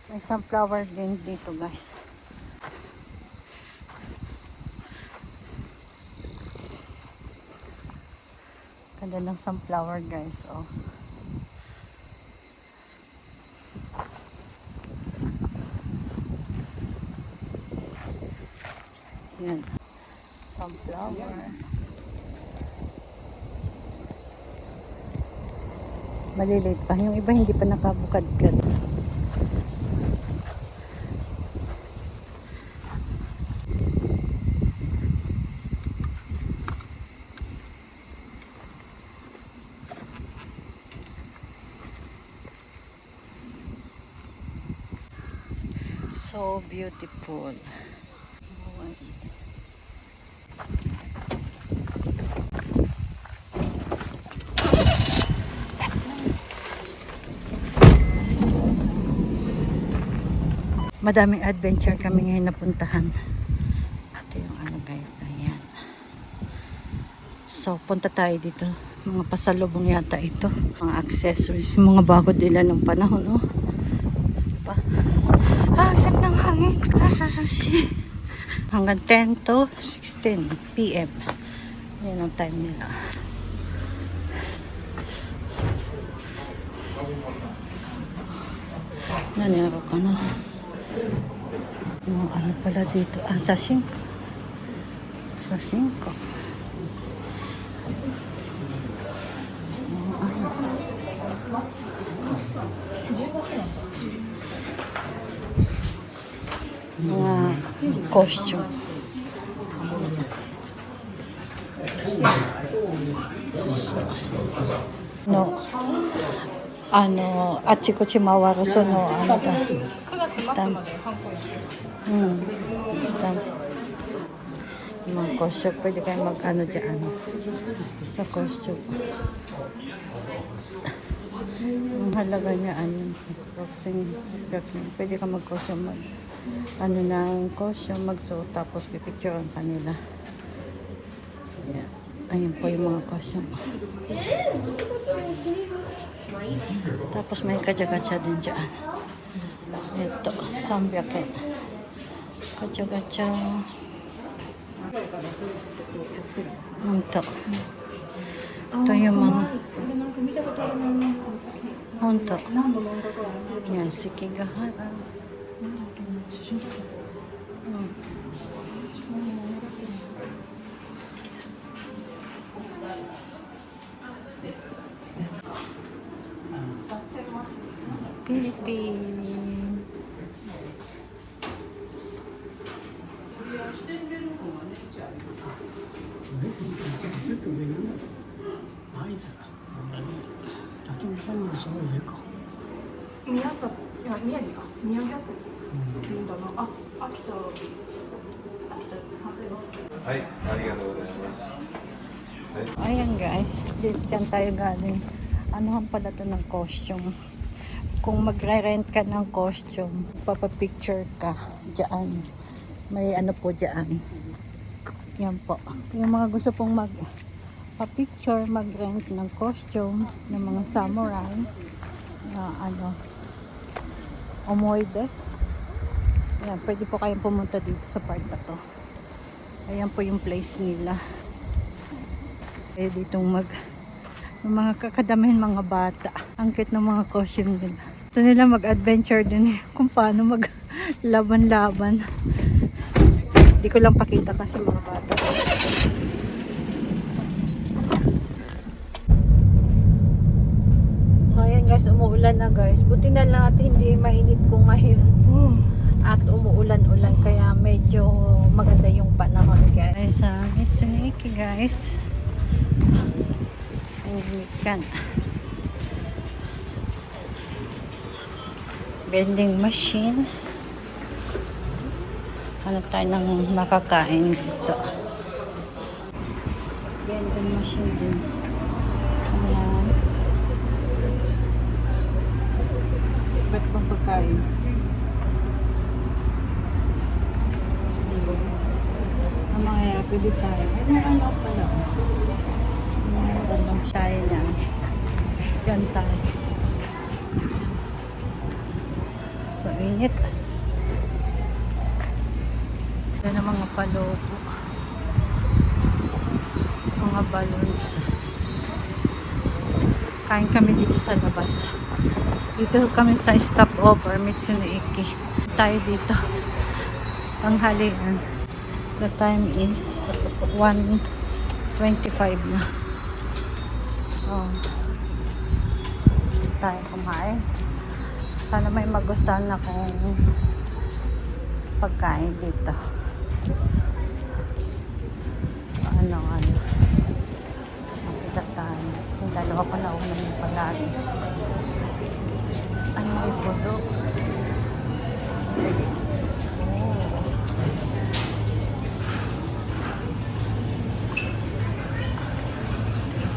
May sunflower din dito, guys. Ganda ng sunflower, guys. Oh. Yan. Sunflower. Maliliit pa. Yung iba hindi pa nakabukad-kad. So beautiful. Madaming adventure kami ngayon napuntahan. Ito yung ano, guys, ayan. So punta tayo dito. Mga pasalubong yata ito. Mga accessories, yung mga bago nila ng panahon, oh. Diba? Sip ng hangin. Sasashi. Hanggang 10 to 16 PM. Yan ang time nila. Nangyaro ka na. Ano pala dito? Sa 5. Sa 5. Mga costume. No. Achikochimawaru sono ano ka? Stamp. Stamp. Mga costume. Pwede kayo mag-ano dyan. Sa costume. Ang halaga niya boxing. Pwede ka mag-costume. Ano ng costume, magsuot tapos pipicturean kanila. Ayan. Ayun po yung mga costume. Tapos may kacha-kacha din dyan. Ito, sambyake. Kacha-kacha. Ito. Ito yung mga... Honto. Yan, Sekigahara. Philippines. Ayan guys, dyan tayo galing. Anuhan pala ito ng costume. Kung magre-rent ka ng costume, papapicture ka dyan. May ano po dyan. Yan po. Yung mga gusto pong magpa-picture, mag-rent ng costume ng mga samurai na omoide. Yan, pwede po kayong pumunta dito sa part na to. Ayan po yung place nila. Pwede ditong ng mga kakadamihin mga bata. Ang cute ng mga costume nila. Gusto nila mag-adventure din kung paano mag-laban-laban. Hindi ko lang pakita kasi mga bata. So ayan guys, umuulan na guys. Buti na lang at hindi mainit po ngayon. At umuulan-ulan kaya medyo maganda yung panahon guys. It's Nikki guys. Kan vending machine. Hanap tayo ng makakain dito. Vending machine din. Ayan. Ba't pang pagkain? Ang mga pwede tayo. Ano pala? Ano tayo na. Yan tayo. So, mainit. Yan ang mga palobo. Mga balloons. Kain kami dito sa labas. Dito kami sa stopover, Mitsuneki. Tayo dito. Tanghalian. The time is 1:25 na. So, tayo kumain. Sana may magustuhan na kung pagkain dito. Ano. Makita tayo. Yung dalawa ko na una yung palagi. Ano yung pudo?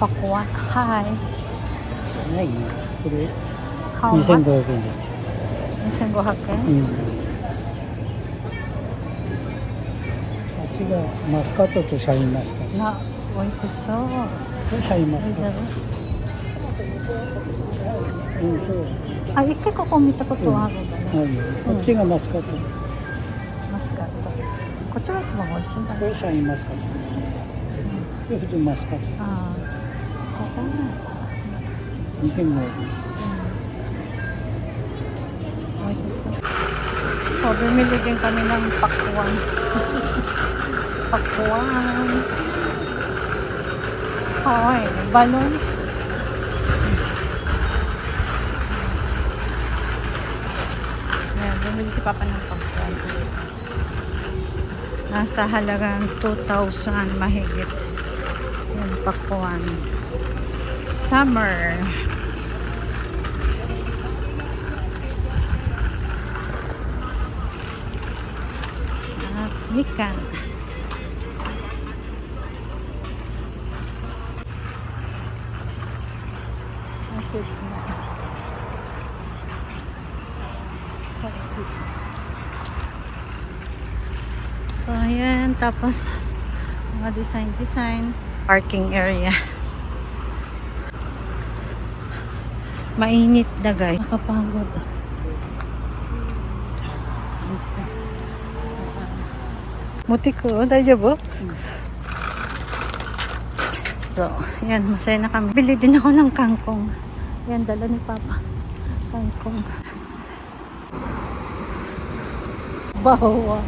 Pakwan. Hi. ないね。これ How much? 2500円だ。 2,500 うん。あっちがマスカットとシャインマスカット。な、美味しそう。これシャインマスカット。うん、そう。 Ay,結構見たことあるんだね。あるよ。こっちがマスカット。マスカット。こっちが一番美味しいんだね。これシャインマスカット。これ普通マスカット。ああ、ここね。 2500円。美味しそう。So, bumili din kami ng pakwan. Pakwan. Hoy, balloons. Ayan, bumili si Papa ng pakwan. Nasa halagang 2,000 mahigit. Yung pakwan. Summer. At mikan. Okay na. Okay. So, ayan. Tapos, mga design. Parking area. Mainit na guys. Nakapagod. Muti ko. Daijoubu? So, yan. Masaya na kami. Bili din ako ng kangkong. Yan, dala ni Papa. Kangkong. Bawang.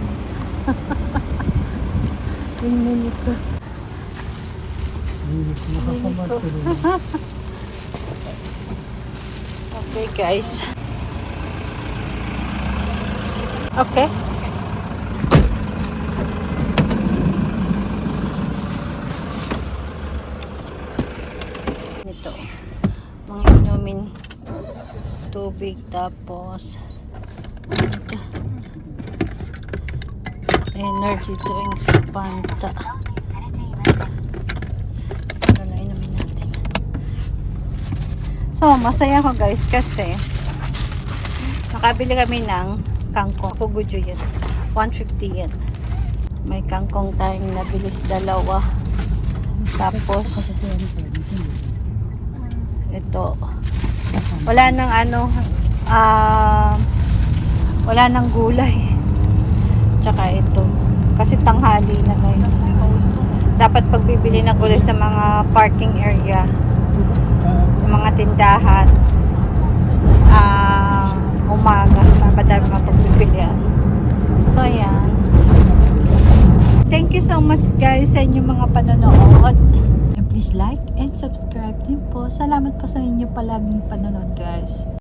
Yung minute ko. Okay guys. Okay. Ito. Mga inumin tubig tapos ito. Energy drinks, Fanta. So, masaya ako guys kasi nakabili kami ng kangkong. Fuguju yan. 150 yan. May kangkong tayong nabili. Dalawa. Tapos ito. Wala nang wala nang gulay. Tsaka ito. Kasi tanghali na guys. Dapat pagbibili ng gulay sa mga parking area, mga tindahan, umaga, madami mga pagpipilian. So, ayan. Thank you so much guys sa inyong mga panonood. And please like and subscribe din po. Salamat po sa inyong palaging panonood guys.